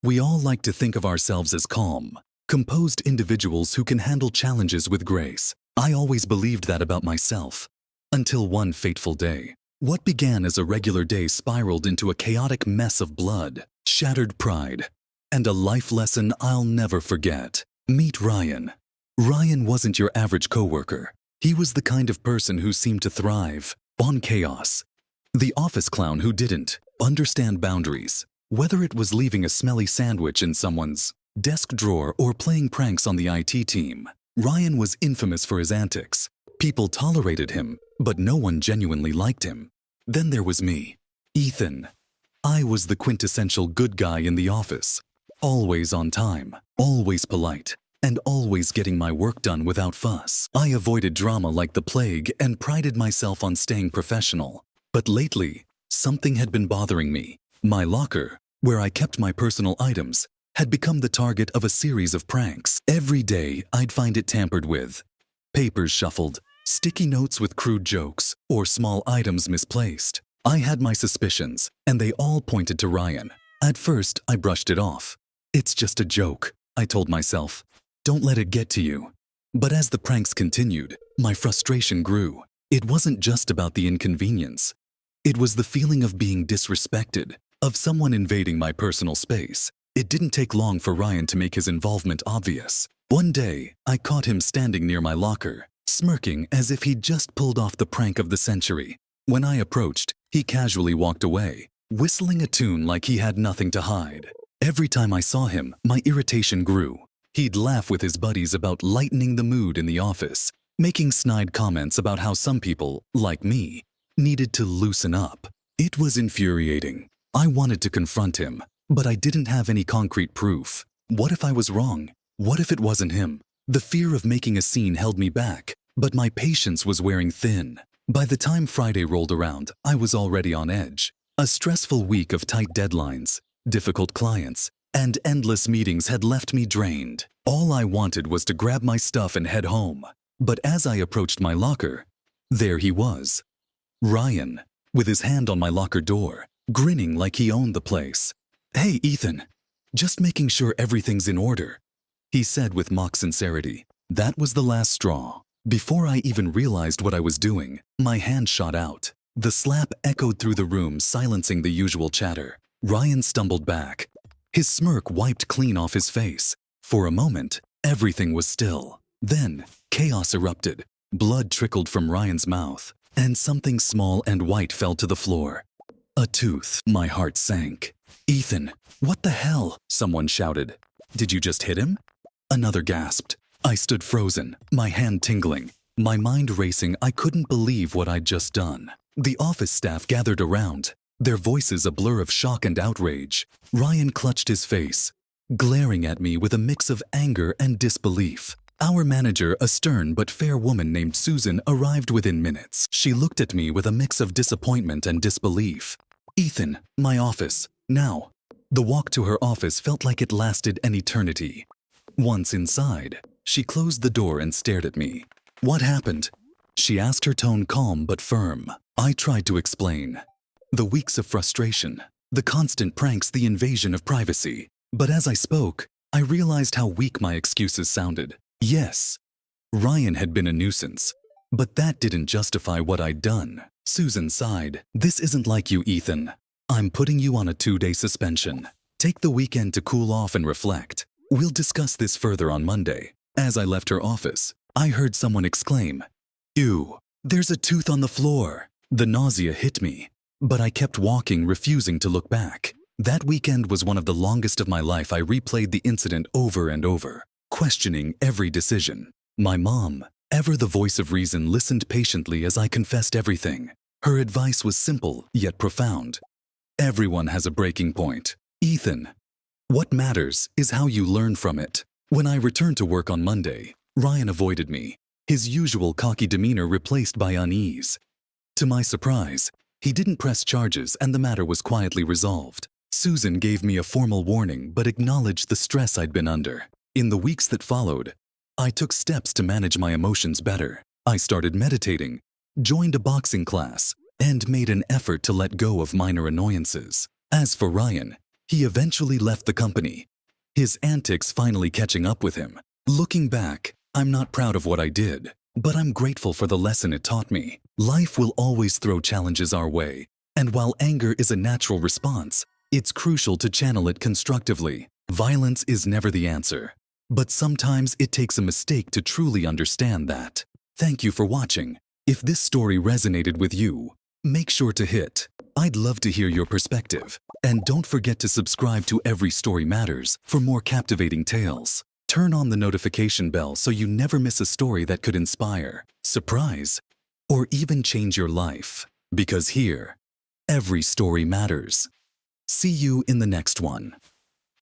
We all like to think of ourselves as calm, composed individuals who can handle challenges with grace. I always believed that about myself. Until one fateful day. What began as a regular day spiraled into a chaotic mess of blood, shattered pride, and a life lesson I'll never forget. Meet Ryan. Ryan wasn't your average coworker. He was the kind of person who seemed to thrive on chaos. The office clown who didn't understand boundaries, whether it was leaving a smelly sandwich in someone's desk drawer or playing pranks on the IT team. Ryan was infamous for his antics. People tolerated him, but no one genuinely liked him. Then there was me, Ethan. I was the quintessential good guy in the office. Always on time, always polite, and always getting my work done without fuss. I avoided drama like the plague and prided myself on staying professional. But lately, something had been bothering me. My locker, where I kept my personal items, had become the target of a series of pranks. Every day, I'd find it tampered with. Papers shuffled, sticky notes with crude jokes, or small items misplaced. I had my suspicions, and they all pointed to Ryan. At first, I brushed it off. It's just a joke, I told myself. Don't let it get to you. But as the pranks continued, my frustration grew. It wasn't just about the inconvenience. It was the feeling of being disrespected, of someone invading my personal space. It didn't take long for Ryan to make his involvement obvious. One day, I caught him standing near my locker, smirking as if he'd just pulled off the prank of the century. When I approached, he casually walked away, whistling a tune like he had nothing to hide. Every time I saw him, my irritation grew. He'd laugh with his buddies about lightening the mood in the office, making snide comments about how some people, like me, needed to loosen up. It was infuriating. I wanted to confront him, but I didn't have any concrete proof. What if I was wrong? What if it wasn't him? The fear of making a scene held me back, but my patience was wearing thin. By the time Friday rolled around, I was already on edge. A stressful week of tight deadlines, difficult clients, and endless meetings had left me drained. All I wanted was to grab my stuff and head home. But as I approached my locker, there he was. Ryan, with his hand on my locker door, grinning like he owned the place. "Hey, Ethan, just making sure everything's in order," he said with mock sincerity. That was the last straw. Before I even realized what I was doing, my hand shot out. The slap echoed through the room, silencing the usual chatter. Ryan stumbled back. His smirk wiped clean off his face. For a moment, everything was still. Then, chaos erupted. Blood trickled from Ryan's mouth, and something small and white fell to the floor. A tooth. My heart sank. "Ethan, what the hell?" someone shouted. "Did you just hit him?" Another gasped. I stood frozen, my hand tingling, my mind racing. I couldn't believe what I'd just done. The office staff gathered around, their voices a blur of shock and outrage. Ryan clutched his face, glaring at me with a mix of anger and disbelief. Our manager, a stern but fair woman named Susan, arrived within minutes. She looked at me with a mix of disappointment and disbelief. "Ethan, my office, now." The walk to her office felt like it lasted an eternity. Once inside, she closed the door and stared at me. "What happened?" she asked, her tone calm but firm. I tried to explain. The weeks of frustration, the constant pranks, the invasion of privacy. But as I spoke, I realized how weak my excuses sounded. Yes, Ryan had been a nuisance, but that didn't justify what I'd done. Susan sighed. "This isn't like you, Ethan. I'm putting you on a 2-day suspension. Take the weekend to cool off and reflect. We'll discuss this further on Monday." As I left her office, I heard someone exclaim, "Ew, there's a tooth on the floor." The nausea hit me, but I kept walking, refusing to look back. That weekend was one of the longest of my life. I replayed the incident over and over, questioning every decision. My mom, ever the voice of reason, listened patiently as I confessed everything. Her advice was simple yet profound. Everyone has a breaking point, Ethan. What matters is how you learn from it. When I returned to work on Monday, Ryan avoided me, his usual cocky demeanor replaced by unease. To my surprise, he didn't press charges and the matter was quietly resolved. Susan gave me a formal warning but acknowledged the stress I'd been under. In the weeks that followed, I took steps to manage my emotions better. I started meditating, joined a boxing class, and made an effort to let go of minor annoyances. As for Ryan, He eventually left the company, his antics finally catching up with him. Looking back, I'm not proud of what I did, but I'm grateful for the lesson it taught me. Life will always throw challenges our way, and while anger is a natural response, it's crucial to channel it constructively. Violence is never the answer, but sometimes it takes a mistake to truly understand that. Thank you for watching. If this story resonated with you, make sure to hit I'd love to hear your perspective. And don't forget to subscribe to Every Story Matters for more captivating tales. Turn on the notification bell so you never miss a story that could inspire, surprise, or even change your life. Because here, every story matters. See you in the next one.